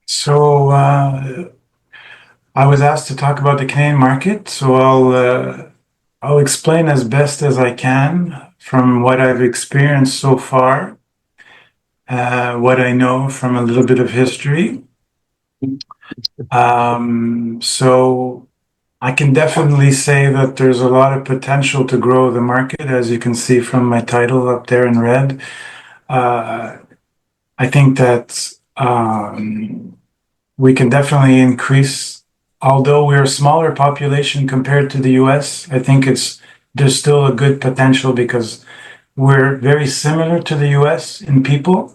So I was asked to talk about the Canadian market, so I'll explain as best as I can from what I've experienced so far, what I know from a little bit of history. So I can definitely say that there's a lot of potential to grow the market, as you can see from my title up there in red. Uh, I think that we can definitely increase, although we're a smaller population compared to the US. I think there's still a good potential because we're very similar to the US in people,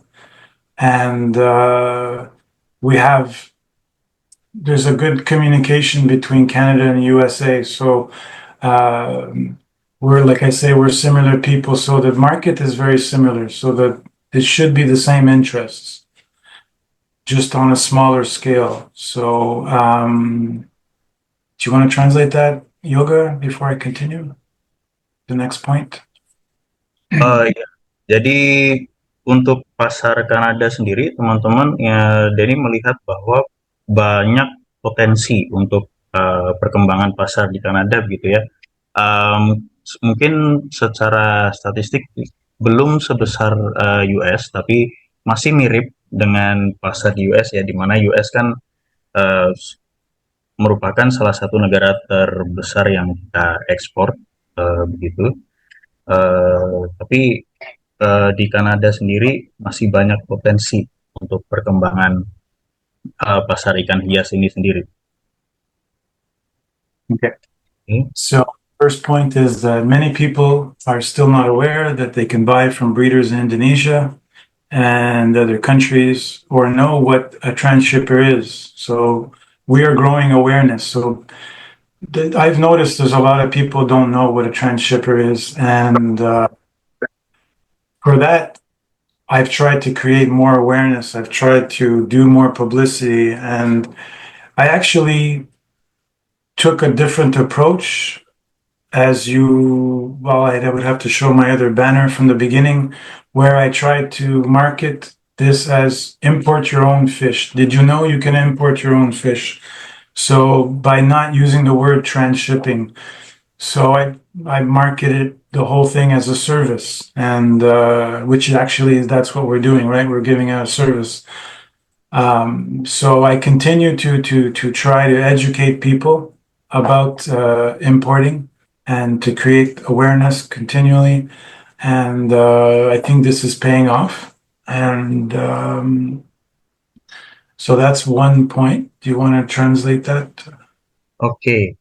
and we have there's a good communication between Canada and USA. So uh, we're, like I say, we're similar people. So the market is very similar. So that it should be the same interests, just on a smaller scale. So do you want to translate that, Yoga, before I continue? The next point? Ya, jadi untuk pasar Kanada sendiri, teman-teman, ya, Denny melihat bahwa banyak potensi untuk perkembangan pasar di Kanada, gitu ya. Mungkin secara statistik belum sebesar US, tapi masih mirip dengan pasar di US, ya, di mana US kan eh, merupakan salah satu negara terbesar yang kita ekspor, begitu. Tapi di Kanada sendiri masih banyak potensi untuk perkembangan pasar ikan hias ini sendiri. Okay. Oke. So, first point is that many people are still not aware that they can buy from breeders in Indonesia and other countries or know what a transshipper is. So, we are growing awareness. So, I've noticed there's a lot of people don't know what a transshipper is. And for that, I've tried to create more awareness. I've tried to do more publicity. And I actually took a different approach I would have to show my other banner from the beginning where I tried to market this as import your own fish. Did you know you can import your own fish? So by not using the word transshipping, so I marketed the whole thing as a service, and which actually that's what we're doing, right? We're giving out a service. So I continue to try to educate people about importing and to create awareness continually. And I think this is paying off. And so that's one point. Do you want to translate that? Oke.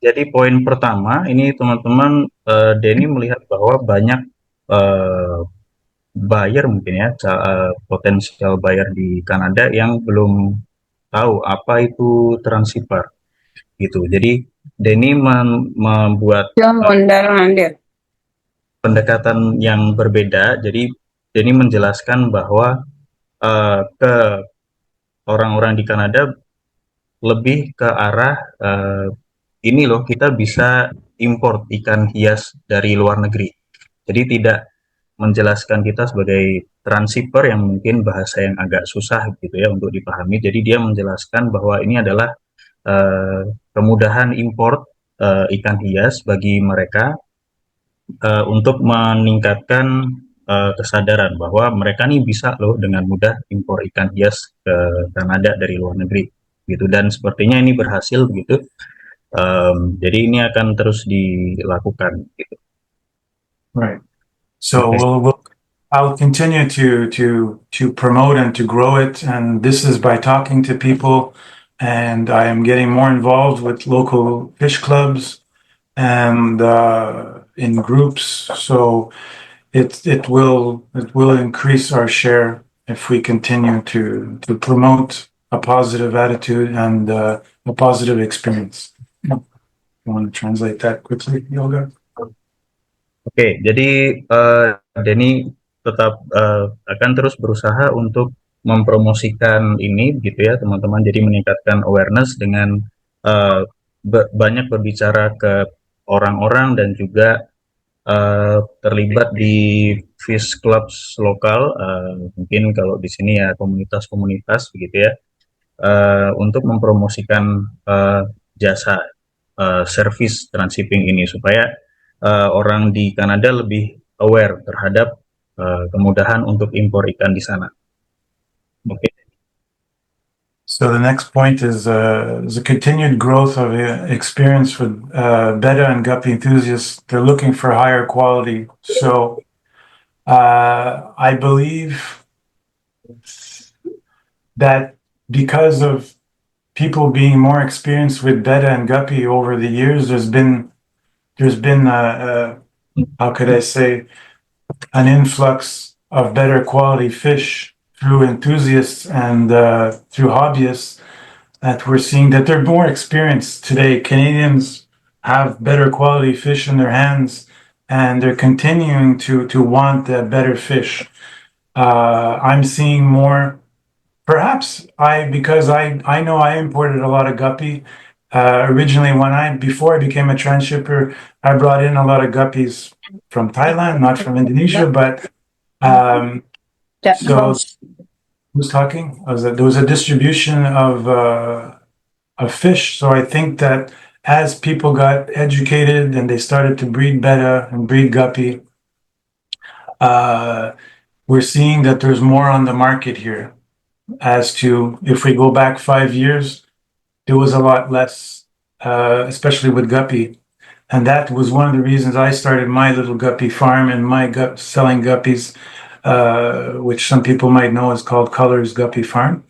Jadi poin pertama ini teman-teman, Denny melihat bahwa banyak eh, buyer mungkin ya, potensial buyer di Kanada yang belum tahu apa itu transceiver gitu. Jadi Denny membuat Ya, mondar-mandir. pendekatan yang berbeda. Jadi Denny menjelaskan bahwa ke orang-orang di Kanada lebih ke arah ini loh, kita bisa import ikan hias dari luar negeri. Jadi tidak menjelaskan kita sebagai transshipper yang mungkin bahasa yang agak susah gitu ya untuk dipahami. Jadi dia menjelaskan bahwa ini adalah kemudahan import ikan hias bagi mereka untuk meningkatkan kesadaran bahwa mereka nih bisa loh dengan mudah impor ikan hias ke Kanada dari luar negeri gitu, dan sepertinya ini berhasil begitu. Jadi ini akan terus dilakukan gitu. Right. So Oke. I'll continue to promote and to grow it, and this is by talking to people, and I am getting more involved with local fish clubs and in groups. So it will increase our share if we continue to promote a positive attitude and a positive experience. You want to translate that quickly, Yoga? Oke, jadi Denny tetap akan terus berusaha untuk mempromosikan ini gitu ya teman-teman. Jadi meningkatkan awareness dengan banyak berbicara ke orang-orang dan juga terlibat di fish clubs lokal, mungkin kalau di sini ya komunitas-komunitas begitu ya, untuk mempromosikan jasa service transshipping ini supaya orang di Kanada lebih aware terhadap kemudahan untuk impor ikan di sana. Oke. So the next point is the continued growth of experience with betta and guppy enthusiasts. They're looking for higher quality. So I believe that because of people being more experienced with betta and guppy over the years, there's been how could I say, an influx of better quality fish through enthusiasts and through hobbyists, that we're seeing that they're more experienced today. Canadians have better quality fish in their hands, and they're continuing to want that better fish. I'm seeing more. Perhaps because I know I imported a lot of guppy. Originally, before I became a transshipper, I brought in a lot of guppies from Thailand, not from Indonesia. But um, so who's talking? There was a distribution of fish. So I think that as people got educated and they started to breed betta and breed guppy, uh, we're seeing that there's more on the market here. As to if we go back 5 years, there was a lot less, especially with guppy. And that was one of the reasons I started my little guppy farm and my selling guppies, which some people might know is called Colors Guppy Farm.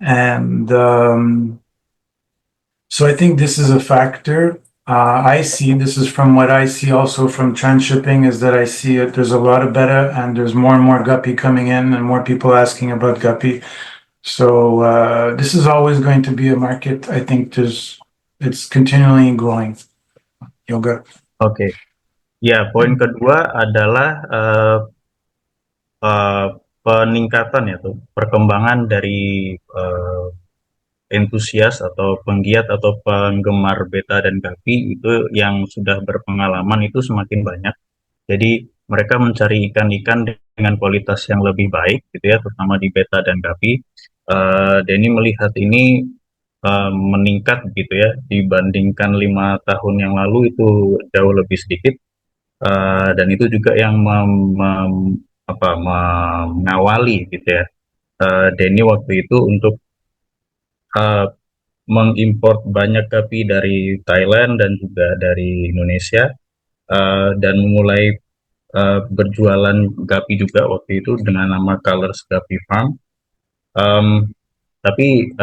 And so I think this is a factor. I see this is from what I see also from transshipping, is that I see it. There's a lot of betta and there's more and more guppy coming in and more people asking about guppy. So this is always going to be a market. I think it's continually growing. Yoga. Oke. Ya, poin kedua adalah uh, peningkatan ya tuh, perkembangan dari entusias atau penggiat atau penggemar beta dan guppy itu yang sudah berpengalaman itu semakin banyak. Jadi mereka mencari ikan-ikan dengan kualitas yang lebih baik gitu ya, terutama di beta dan guppy. Denny melihat ini meningkat gitu ya, dibandingkan 5 tahun yang lalu itu jauh lebih sedikit. Dan itu juga yang mengawali gitu ya, Denny waktu itu untuk uh, mengimpor banyak guppy dari Thailand dan juga dari Indonesia, dan mulai berjualan guppy juga waktu itu dengan nama Colors Guppy Farm. Um, tapi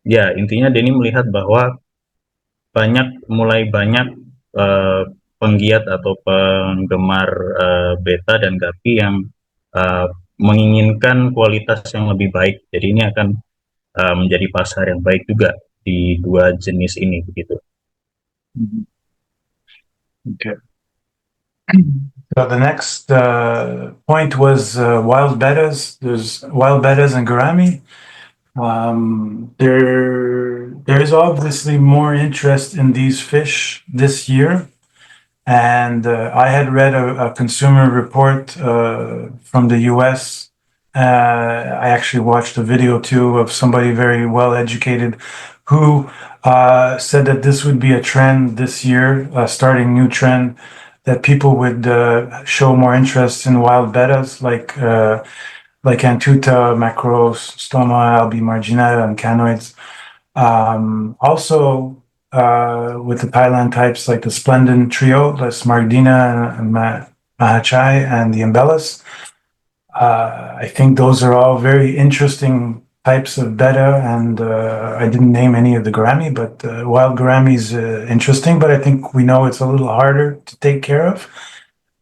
ya intinya Denny melihat bahwa mulai banyak uh, penggiat atau penggemar beta dan guppy yang uh, menginginkan kualitas yang lebih baik. Jadi ini akan menjadi pasar yang baik juga di dua jenis ini begitu. Okay. So the next point was wild bettas. There's wild bettas and gourami. There is obviously more interest in these fish this year, and I had read a consumer report from the U.S. I actually watched a video too of somebody very well educated who said that this would be a trend this year, starting new trend, that people would show more interest in wild bettas like Antuta, Macros, Stoma, Albi Marginata, and Canoids. Also, with the Thailand types like the Splendid Trio, the Smardina and Mahachai, and the Embellis. I think those are all very interesting types of betta, and I didn't name any of the gourami, but wild gourami is interesting, but I think we know it's a little harder to take care of.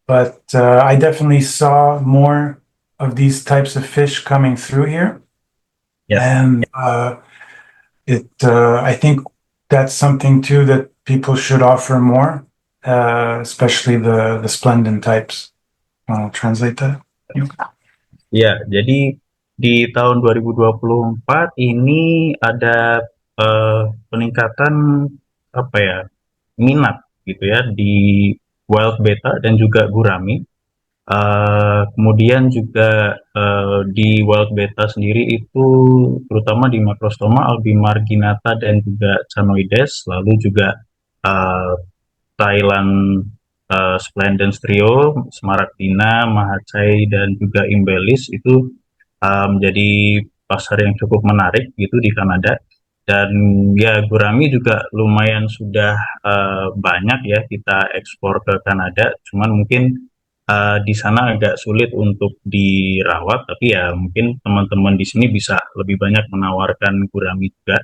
But I definitely saw more of these types of fish coming through here. Yes. And I think that's something too that people should offer more, especially the Splendid types. I'll translate that. Ya, jadi di tahun 2024 ini ada peningkatan apa ya, minat gitu ya di wild betta dan juga gurami. Kemudian juga di wild betta sendiri itu terutama di Macrostoma albimarginata dan juga Canoides, lalu juga uh, Thailand Splendens trio, Smaragdina, Mahacai dan juga Imbelis itu menjadi pasar yang cukup menarik gitu di Kanada. Dan ya gurami juga lumayan sudah banyak ya kita ekspor ke Kanada, cuman mungkin di sana agak sulit untuk dirawat, tapi ya mungkin teman-teman di sini bisa lebih banyak menawarkan gurami juga.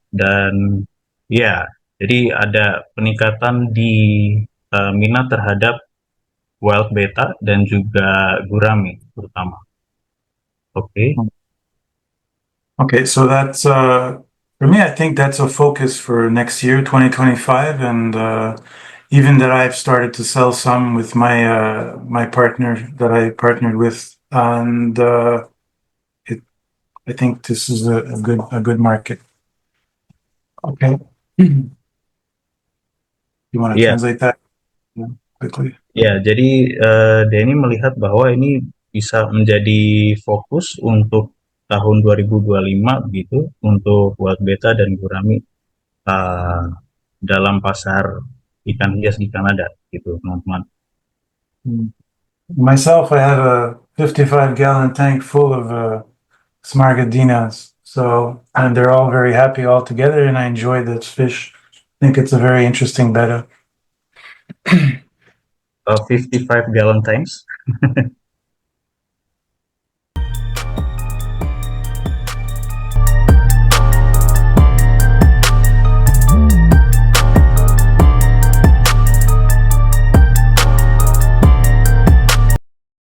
Dan ya, jadi ada peningkatan di minat terhadap wild betta dan juga gurami terutama. Oke. Okay, so that's for me. I think that's a focus for next year, 2025, and even that I've started to sell some with my partner that I partnered with, and I think this is a good market. Okay, you want to Iya, translate that quickly? ya. Jadi Denny melihat bahwa ini bisa menjadi fokus untuk tahun 2025 begitu untuk wild betta dan gurami uh, dalam pasar ikan hias di Kanada gitu, teman-teman. Myself, I have a 55-gallon tank full of smaragdinas. So, and they're all very happy all together, and I enjoy this fish. I think it's a very interesting betta. 55 gallon tanks.